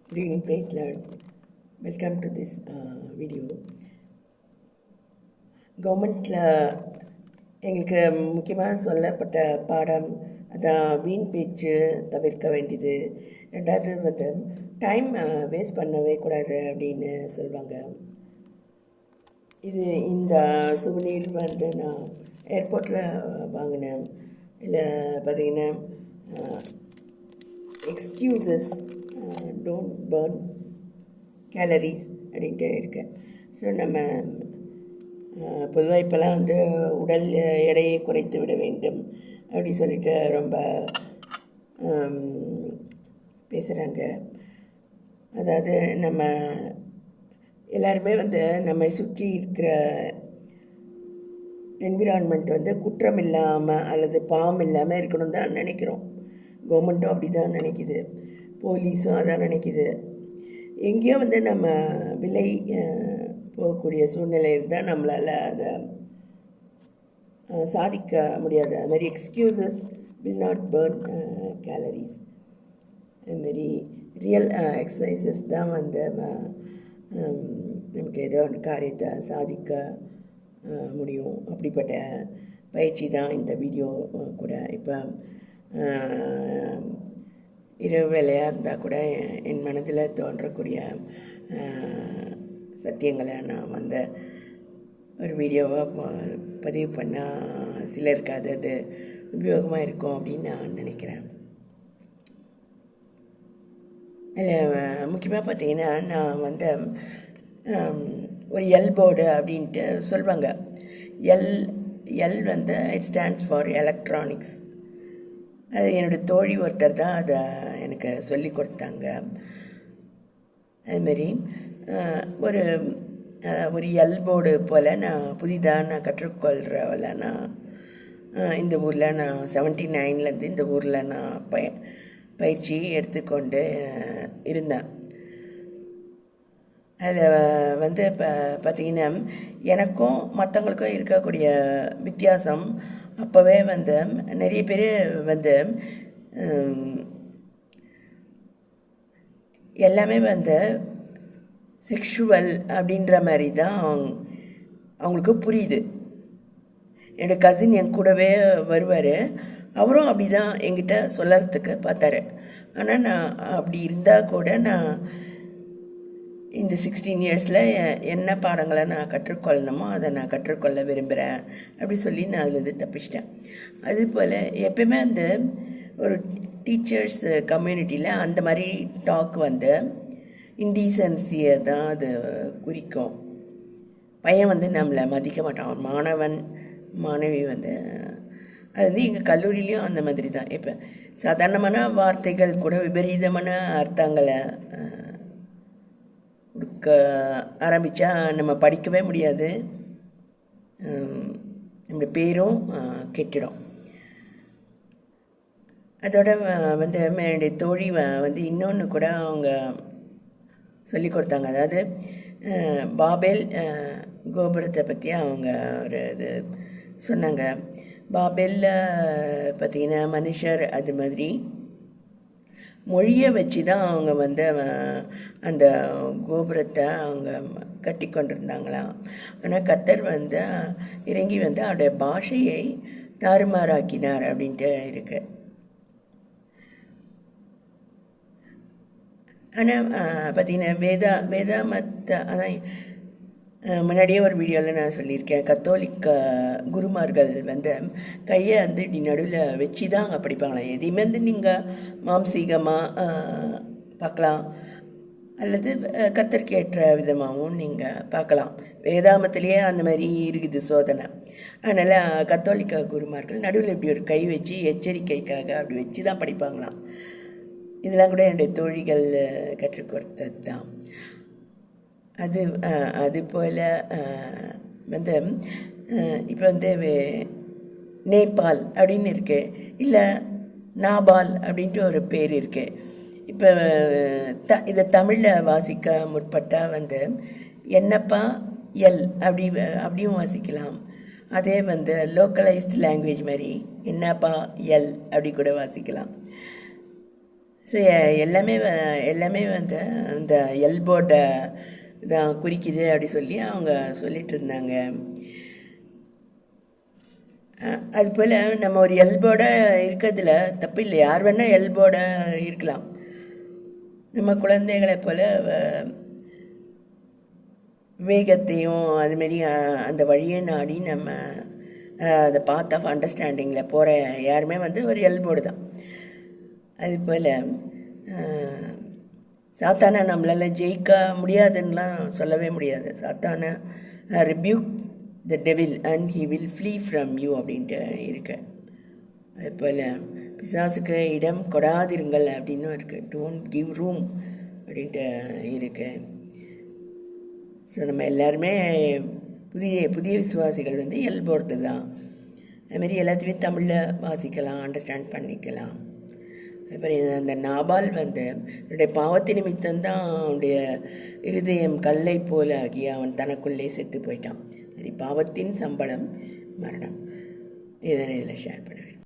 Good evening, praise Lord. Welcome to this video. கவர்மெண்ட்டில் எங்களுக்கு முக்கியமாக சொல்லப்பட்ட பாடம் அதான் வீண் பேச்சு தவிர்க்க வேண்டியது. ரெண்டாவது வந்து டைம் வேஸ்ட் பண்ணவே கூடாது அப்படின்னு சொல்லுவாங்க. இது இந்த சுவனீர் வந்து நான் ஏர்போர்ட்டில் வாங்கினேன். இல்லை பார்த்தீங்கன்னா எக்ஸ்கியூசஸ் டோன்ட் பர்ன் கேலரிஸ் அப்படின்ட்டு இருக்கேன். ஸோ நம்ம பொதுவாக இப்போல்லாம் வந்து உடல் எடையை குறைத்து விட வேண்டும் அப்படி சொல்லிட்டு ரொம்ப பேசுகிறாங்க. அதாவது நம்ம எல்லாருமே வந்து நம்மை சுற்றி இருக்கிற என்விரான்மெண்ட் வந்து குற்றம் இல்லாமல் அல்லது பாவம் இல்லாமல் இருக்கணும் தான் நினைக்கிறோம். கவர்மெண்ட்டும் அப்படி தான் நினைக்குது, போலீஸும் அதான் நினைக்குது. எங்கேயோ வந்து நம்ம விலை போகக்கூடிய சூழ்நிலை இருந்தால் நம்மளால் அதை சாதிக்க முடியாது. அதுமாதிரி excuses will not burn calories. அதுமாரி ரியல் எக்ஸசைசஸ் தான் வந்து நமக்கு ஏதோ ஒரு காரியத்தை சாதிக்க முடியும். அப்படிப்பட்ட பயிற்சி தான் இந்த வீடியோ கூட. இப்போ இரவு வேலையாக இருந்தால் கூட என் மனதில் தோன்றக்கூடிய சத்தியங்களை நான் வந்து ஒரு வீடியோவாக பதிவு பண்ணால் சிலருக்கு அது உபயோகமாக இருக்கும் அப்படின்னு நான் நினைக்கிறேன். அதில் முக்கியமாக பார்த்தீங்கன்னா நான் வந்து ஒரு எல்போர்டு அப்படின்ட்டு சொல்லுவாங்க. எல் வந்து இட் ஸ்டாண்ட்ஸ் ஃபார் எலக்ட்ரானிக்ஸ். அது என்னுடைய தோழி ஒருத்தர் தான் அதை எனக்கு சொல்லி கொடுத்தாங்க. அதுமாரி ஒரு எல்போர்டு போல் நான் புதிதாக நான் கற்றுக்கொள்கிறவள நான் இந்த ஊரில் நான் 79 இந்த ஊரில் நான் பயிற்சி எடுத்துக்கொண்டு இருந்தேன். அதில் வந்து இப்போ பார்த்திங்கன்னா எனக்கும் மற்றவங்களுக்கும் இருக்கக்கூடிய வித்தியாசம் அப்போவே வந்து நிறைய பேர் வந்து எல்லாமே வந்து செக்ஷுவல் அப்படின்ற மாதிரி தான் அவங்களுக்கு புரியுது. என்னோடய கசின் என் கூடவே வருவார், அவரும் அப்படி தான் என்கிட்ட சொல்லறதுக்கு பார்த்தாரு. ஆனால் நான் அப்படி இருந்தால் கூட நான் இந்த 16 இயர்ஸில் என்ன பாடங்களை நான் கற்றுக்கொள்ளணுமோ அதை நான் கற்றுக்கொள்ள விரும்புகிறேன் அப்படி சொல்லி நான் அதில் தப்பிச்சிட்டேன். அதுபோல் எப்பயுமே அந்த ஒரு டீச்சர்ஸ் கம்யூனிட்டியில் அந்த மாதிரி டாக் வந்து இன்டீசன்சியை தான் அது குறிக்கும். பையன் வந்து நம்மளை மதிக்க மாட்டான், மாணவன் மாணவி வந்து அது வந்து எங்கள் கல்லூரியிலையும் அந்த மாதிரி தான். இப்போ சாதாரணமான வார்த்தைகள் கூட விபரீதமான அர்த்தங்களை கொடுக்க ஆரம்பித்தா நம்ம படிக்கவே முடியாது, நம்மளுடைய பேரும் கெட்டிடும். அதோட வந்து என்னுடைய தோழி வந்து இன்னொன்று கூட அவங்க சொல்லி கொடுத்தாங்க. அதாவது பாபேல் கோபுரத்தை பற்றி அவங்க ஒரு இது சொன்னாங்க. பாபேலில் பார்த்திங்கன்னா மனுஷர் அது மாதிரி மொழியை வச்சு தான் அவங்க வந்து அந்த கோபுரத்தை அவங்க கட்டி கொண்டிருந்தாங்களாம். ஆனால் கர்த்தர் வந்து இறங்கி வந்து அவருடைய பாஷையை தாறுமாறாக்கினார் அப்படின்ட்டு இருக்கு. ஆனால் பார்த்திங்கன்னா வேதாமத்தை அதான் முன்னாடியே ஒரு வீடியோவில் நான் சொல்லியிருக்கேன். கத்தோலிக்க குருமார்கள் வந்து கையை வந்து இப்படி நடுவில் வச்சு தான் அங்கே படிப்பாங்களாம். எதையுமே வந்து நீங்கள் மாம்சீகமாக பார்க்கலாம் அல்லது கர்த்தருக்கு ஏற்ற விதமாகவும் நீங்கள் பார்க்கலாம். வேதாமத்திலேயே அந்த மாதிரி இருக்குது சோதனை. அதனால் கத்தோலிக்க குருமார்கள் நடுவில் இப்படி ஒரு கை வச்சு எச்சரிக்கைக்காக அப்படி வச்சு தான் படிப்பாங்களாம். இதெல்லாம் கூட என்னுடைய தோழிகள் கற்றுக் கொடுத்தது தான். அது போல் வந்து இப்போ வந்து நேபாள் அப்படின்னு இருக்குது, இல்லை நாபால் அப்படின்ட்டு ஒரு பேர் இருக்குது. இப்போ இதை தமிழில் வாசிக்க முற்பட்டால் வந்து என்னப்பா எல் அப்படியும் வாசிக்கலாம். அதே வந்து லோக்கலைஸ்டு லாங்குவேஜ் மாதிரி என்னப்பா எல் அப்படி கூட வாசிக்கலாம். ஸோ எல்லாமே வந்து இந்த எல்போர்டை தான் குறிக்குது அப்படி சொல்லி அவங்க சொல்லிட்டு இருந்தாங்க. அதுபோல் நம்ம ஒரு எல்போட இருக்கிறதுல தப்பு இல்லை, யார் வேணால் எல்போட இருக்கலாம். நம்ம குழந்தைகளை போல் விவேகத்தையும் அதுமாரி அந்த வழியை நாடி நம்ம அதை பாத் ஆஃப் அண்டர்ஸ்டாண்டிங்கில் போகிற யாருமே வந்து ஒரு எல்போடு தான். அதுபோல் சாத்தானை நம்மளால் ஜெயிக்க முடியாதுன்னெலாம் சொல்லவே முடியாது. சாத்தானை rebuke the devil and he will flea from you அப்படின்ட்டு இருக்கு. அதுபோல் பிசாசுக்கு இடம் கொடாதிருங்கள் அப்படின்னு இருக்குது. டோன்ட் கிவ் ரூம் அப்படின்ட்டு இருக்கு. ஸோ நம்ம எல்லாருமே புதிய விசுவாசிகள் வந்து எல்போர்டு தான். அதுமாரி எல்லாத்தையுமே தமிழில் வாசிக்கலாம், அண்டர்ஸ்டாண்ட் பண்ணிக்கலாம். அப்புறம் அந்த நாபால் வந்து என்னுடைய பாவத்து நிமித்தம்தான் அவனுடைய இருதயம் கல்லை போல ஆகி அவன் தனக்குள்ளே செத்து போயிட்டான். சரி, பாவத்தின் சம்பளம் மரணம். இதை ஷேர் பண்ணுவேன்.